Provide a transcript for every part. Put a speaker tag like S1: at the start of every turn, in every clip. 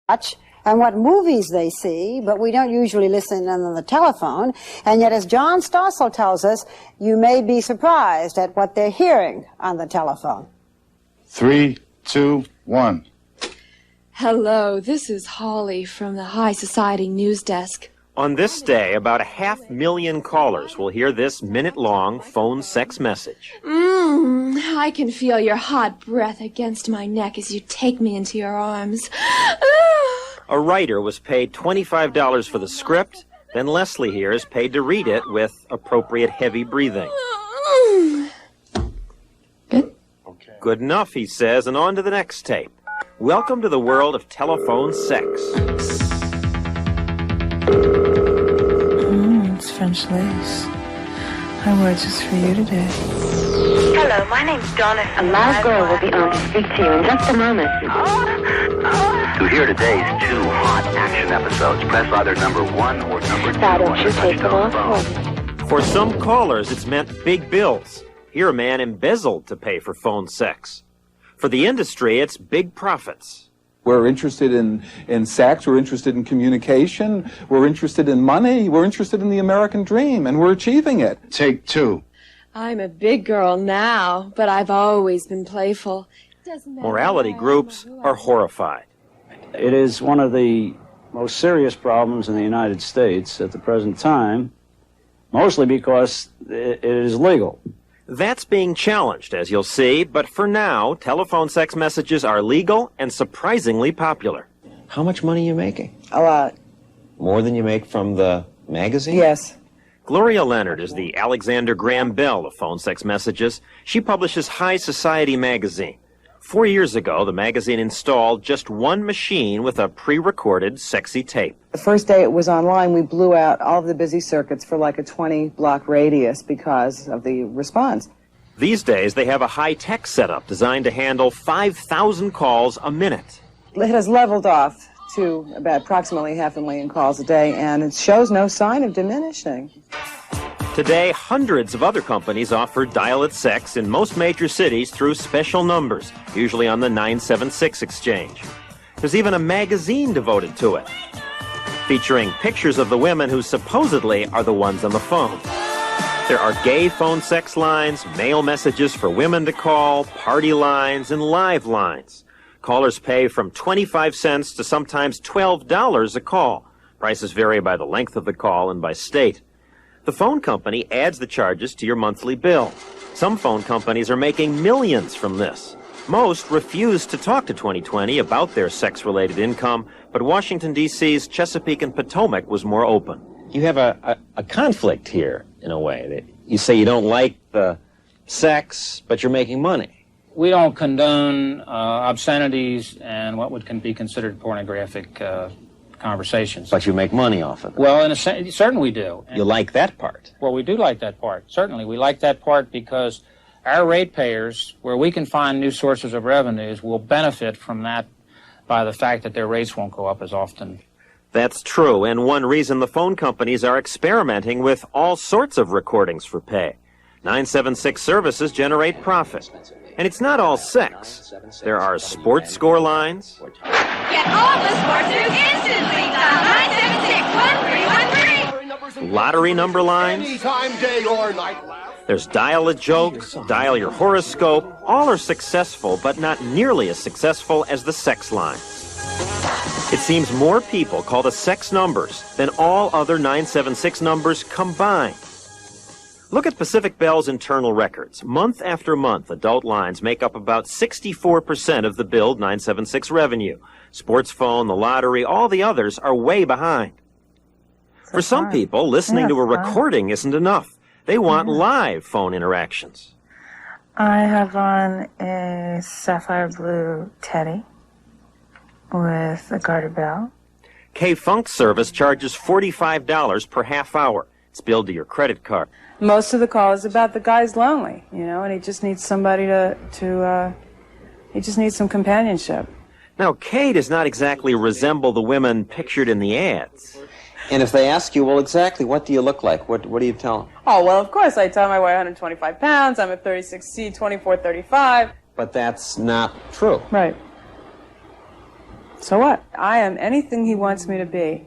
S1: watch and what movies they see, but we don't usually listen on the telephone. And yet, as John Stossel tells us, you may be surprised at what they're hearing on the telephone.
S2: 3, 2, 1.
S3: Hello, this is Holly from the High Society News Desk.
S4: On this day, about 500,000 callers will hear this minute-long phone sex message.
S3: I can feel your hot breath against my neck as you take me into your arms.
S4: A writer was paid $25 for the script, then Leslie here is paid to read it with appropriate heavy breathing.
S3: Good?
S4: Okay. Good enough, he says, and on to the next tape. Welcome to the world of telephone sex.
S5: It's French lace. I wore it just for you today.
S6: Hello, my name's Donna. A live girl will be on to speak to you in just a moment.
S7: To hear today's 2 hot action episodes, press either number 1 or number 2 on your touchtone phone.
S4: For some callers, it's meant big bills. Here, a man embezzled to pay for phone sex. For the industry, it's big profits.
S8: We're interested in sex, we're interested in communication, we're interested in money, we're interested in the American dream, and we're achieving it.
S2: Take 2.
S3: I'm a big girl now, but I've always been playful.
S4: Morality groups are horrified.
S9: It is one of the most serious problems in the United States at the present time, mostly because it is legal.
S4: That's being challenged, as you'll see, but for now, telephone sex messages are legal and surprisingly popular.
S10: How much money are you making?
S11: A lot.
S10: More than you make from the magazine?
S11: Yes.
S4: Gloria Leonard is the Alexander Graham Bell of phone sex messages. She publishes High Society magazine. 4 years ago, the magazine installed just one machine with a pre-recorded sexy tape.
S11: The first day it was online, we blew out all of the busy circuits for like a 20-block radius because of the response.
S4: These days, they have a high-tech setup designed to handle 5,000 calls a minute.
S11: It has leveled off to about approximately 500,000 calls a day, and it shows no sign of diminishing.
S4: Today, hundreds of other companies offer dial-it sex in most major cities through special numbers, usually on the 976 exchange. There's even a magazine devoted to it, featuring pictures of the women who supposedly are the ones on the phone. There are gay phone sex lines, mail messages for women to call, party lines, and live lines. Callers pay from 25 cents to sometimes $12 a call. Prices vary by the length of the call and by state. The phone company adds the charges to your monthly bill. Some phone companies are making millions from this. Most refuse to talk to 2020 about their sex-related income, but Washington, D.C.'s Chesapeake and Potomac was more open.
S10: You have a conflict here, in a way. That you say you don't like the sex, but you're making money.
S12: We don't condone obscenities and what can be considered pornographic conversations.
S10: But you make money off of it.
S12: Well, in a sense, certainly we do.
S10: You like that part?
S12: Well, we do like that part. Certainly, we like that part because our ratepayers, where we can find new sources of revenues, will benefit from that by the fact that their rates won't go up as often.
S4: That's true, and one reason the phone companies are experimenting with all sorts of recordings for pay. 976 services generate profit. And it's not all sex. There are sports score lines.
S13: Get all the sports news instantly. Dial 976-1313.
S4: Lottery number lines.
S14: Anytime, day or night.
S4: There's dial-a-joke, dial your horoscope. All are successful, but not nearly as successful as the sex lines. It seems more people call the sex numbers than all other 976 numbers combined. Look at Pacific Bell's internal records. Month after month, adult lines make up about 64% of the billed 976 revenue. Sports phone, the lottery, all the others are way behind. For some people, listening to a recording isn't enough. They want live phone interactions.
S5: I have on a sapphire blue teddy with a garter belt.
S4: K-Funk service charges $45 per half hour. It's billed to your credit card.
S11: Most of the call is about the guy's lonely, and he just needs somebody he just needs some companionship.
S4: Now, Kay does not exactly resemble the women pictured in the ads.
S10: And if they ask you, well, exactly, what do you look like? What do you tell them?
S11: Oh, well, of course, I tell them I weigh 125 pounds, I'm a 36C, 2435.
S10: But that's not true.
S11: Right. So what? I am anything he wants me to be.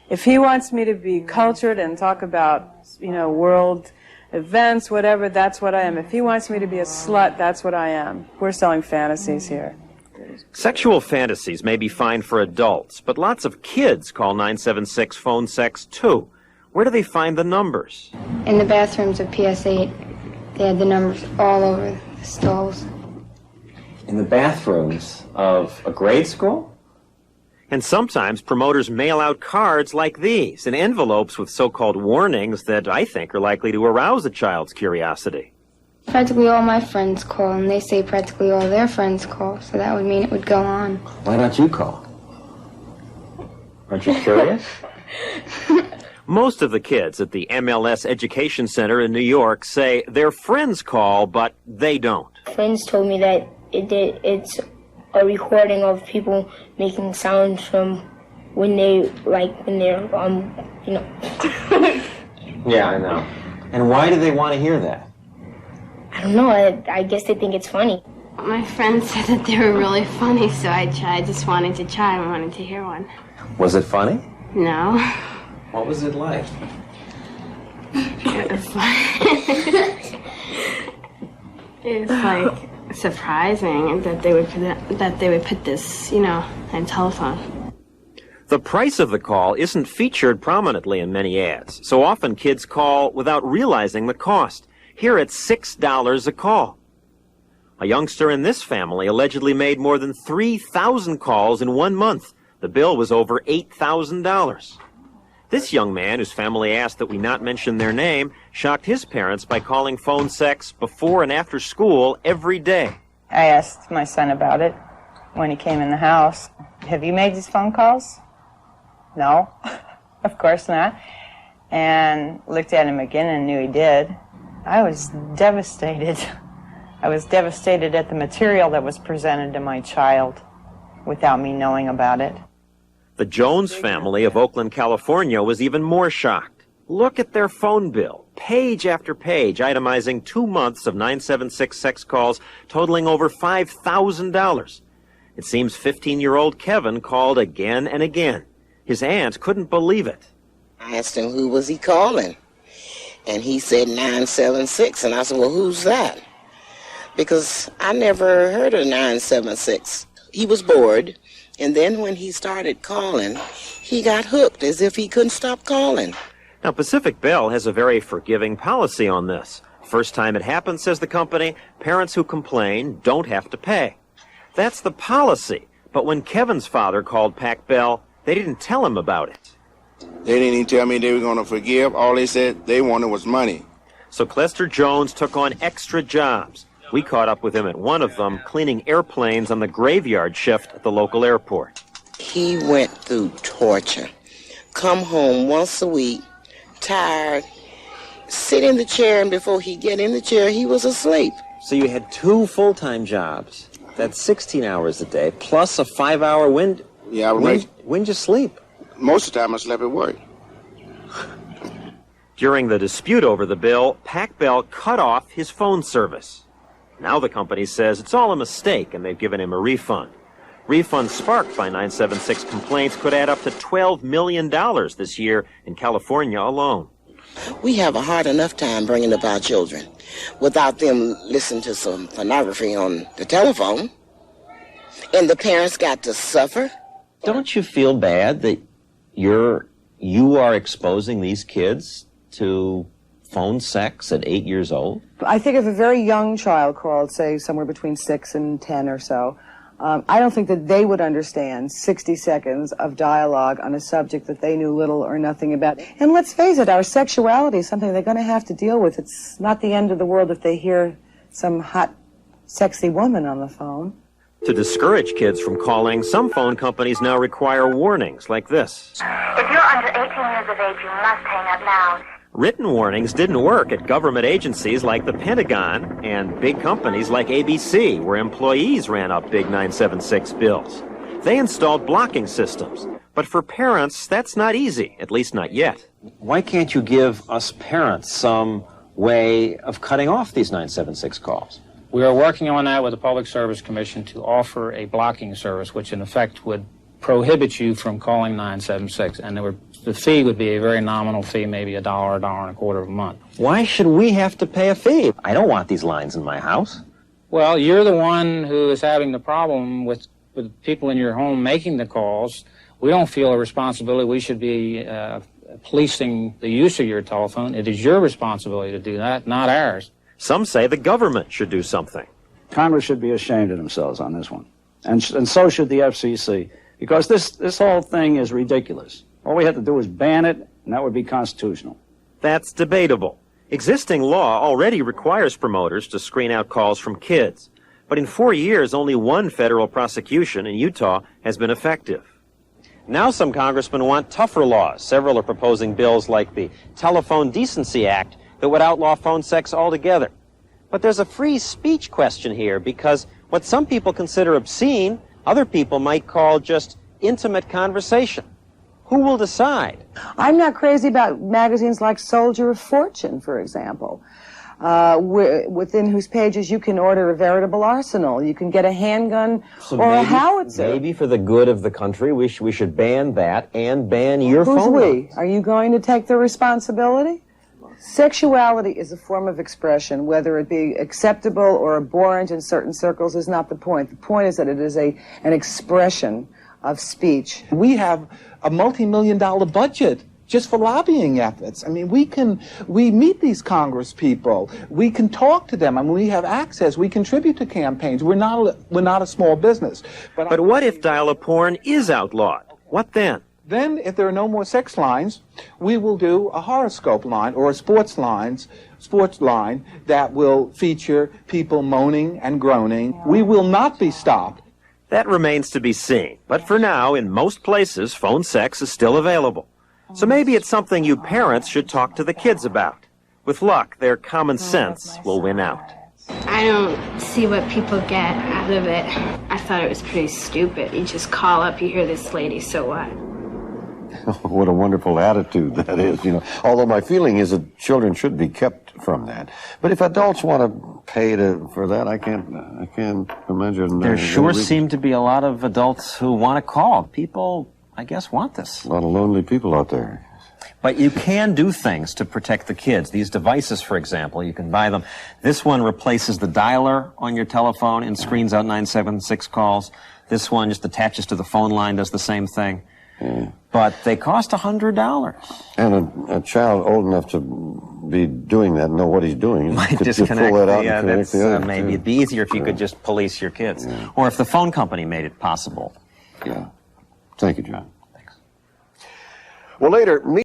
S11: If he wants me to be cultured and talk about, world events, whatever, that's what I am. If he wants me to be a slut, that's what I am. We're selling fantasies here.
S4: Sexual fantasies may be fine for adults, but lots of kids call 976 phone sex too. Where do they find the numbers?
S14: In the bathrooms of PS8, they had the numbers all over the stalls.
S10: In the bathrooms of a grade school?
S4: And sometimes promoters mail out cards like these in envelopes with so-called warnings that I think are likely to arouse a child's curiosity.
S14: Practically all my friends call, and they say practically all their friends call, so that would mean it would go on.
S10: Why don't you call? Aren't you curious?
S4: Most of the kids at the MLS Education Center in New York say their friends call, but they don't.
S14: Friends told me that it's a recording of people making sounds from when they're,
S10: Yeah, I know. And why do they want to hear that?
S14: I don't know. I guess they think it's funny.
S15: My friends said that they were really funny, so I just wanted to try. I wanted to hear one.
S10: Was it funny?
S15: No.
S10: What was it like?
S15: It was like surprising that they would put this, on telephone.
S4: The price of the call isn't featured prominently in many ads, so often kids call without realizing the cost. Here it's $6 a call. A youngster in this family allegedly made more than 3,000 calls in 1 month. The bill was over $8,000. This young man, whose family asked that we not mention their name, shocked his parents by calling phone sex before and after school every day.
S5: I asked my son about it when he came in the house. Have you made these phone calls? No, of course not. And looked at him again and knew he did. I was devastated. I was devastated at the material that was presented to my child without me knowing about it.
S4: The Jones family of Oakland, California was even more shocked. Look at their phone bill, page after page, itemizing 2 months of 976 sex calls totaling over $5,000. It seems 15-year-old Kevin called again and again. His aunt couldn't believe it.
S16: I asked him who was he calling, and he said 976, and I said, well, who's that? Because I never heard of 976. He was bored. And then when he started calling, he got hooked as if he couldn't stop calling.
S4: Now, Pacific Bell has a very forgiving policy on this. First time it happens, says the company, parents who complain don't have to pay. That's the policy. But when Kevin's father called Pac Bell, they didn't tell him about it.
S17: They didn't even tell me they were going to forgive. All they said they wanted was money.
S4: So Clester Jones took on extra jobs. We caught up with him at one of them, cleaning airplanes on the graveyard shift at the local airport.
S16: He went through torture. Come home once a week, tired, sit in the chair, and before he get in the chair, he was asleep.
S10: So you had 2 full-time jobs. That's 16 hours a day, plus a 5-hour window.
S17: Yeah,
S10: When'd you sleep?
S17: Most of the time I slept at work.
S4: During the dispute over the bill, Pac Bell cut off his phone service. Now the company says it's all a mistake and they've given him a refund. Refunds sparked by 976 complaints could add up to $12 million this year in California alone.
S16: We have a hard enough time bringing up our children without them listening to some pornography on the telephone. And the parents got to suffer.
S10: Don't you feel bad that you are exposing these kids to phone sex at 8 years old?
S18: I think if a very young child called, say somewhere between 6 and 10 or so, I don't think that they would understand 60 seconds of dialogue on a subject that they knew little or nothing about. And let's face it, our sexuality is something they're going to have to deal with. It's not the end of the world if they hear some hot, sexy woman on the phone.
S4: To discourage kids from calling, some phone companies now require warnings like this.
S6: If you're under 18 years of age, you must hang up now.
S4: Written warnings didn't work at government agencies like the Pentagon and big companies like ABC, where employees ran up big 976 bills. They installed blocking systems. But for parents, that's not easy, at least not yet.
S10: Why can't you give us parents some way of cutting off these 976 calls?
S12: We are working on that with the Public Service Commission to offer a blocking service, which in effect would prohibit you from calling 976, and the fee would be a very nominal fee, maybe $1, $1.25 a month.
S4: Why should we have to pay a fee? I don't want these lines in my house.
S12: Well, you're the one who is having the problem with people in your home making the calls. We don't feel a responsibility. We should be policing the use of your telephone. It is your responsibility to do that, not ours.
S4: Some say the government should do something.
S9: Congress should be ashamed of themselves on this one. And so should the FCC, because this whole thing is ridiculous. All we have to do is ban it, and that would be constitutional.
S4: That's debatable. Existing law already requires promoters to screen out calls from kids. But in 4 years, only one federal prosecution in Utah has been effective. Now some congressmen want tougher laws. Several are proposing bills like the Telephone Decency Act that would outlaw phone sex altogether. But there's a free speech question here, because what some people consider obscene, other people might call just intimate conversation. Who will decide?
S18: I'm not crazy about magazines like Soldier of Fortune, for example, within whose pages you can order a veritable arsenal. You can get a handgun or a howitzer.
S10: Maybe for the good of the country, we should ban that and ban your phone.
S18: Who's we? Are you going to take the responsibility? Sexuality is a form of expression. Whether it be acceptable or abhorrent in certain circles is not the point. The point is that it is an expression of speech.
S8: We have a multi-million-dollar budget just for lobbying efforts. I mean, we meet these Congress people. We can talk to them. I mean, we have access. We contribute to campaigns. We're not a small business.
S4: But what if dial-a-porn is outlawed? What then?
S8: Then, if there are no more sex lines, we will do a horoscope line or a sports line that will feature people moaning and groaning. We will not be stopped.
S4: That remains to be seen. But for now, in most places, phone sex is still available. So maybe it's something you parents should talk to the kids about. With luck, their common sense will win out.
S15: I don't see what people get out of it. I thought it was pretty stupid. You just call up, you hear this lady, so what?
S19: What a wonderful attitude that is, you know. Although my feeling is that children should be kept from that. But if adults want to pay for that, I can't imagine.
S4: There sure seem to be a lot of adults who want to call. People, I guess, want this.
S19: A lot of lonely people out there.
S4: But you can do things to protect the kids. These devices, for example, you can buy them. This one replaces the dialer on your telephone and screens out 976 calls. This one just attaches to the phone line, does the same thing. Yeah. But they cost $100.
S19: And a child old enough to be doing that, know what he's doing,
S4: might disconnect maybe it'd be easier if you could just police your kids. Yeah. Or if the phone company made it possible.
S19: Yeah. Thank you, John. Thanks. Well, later...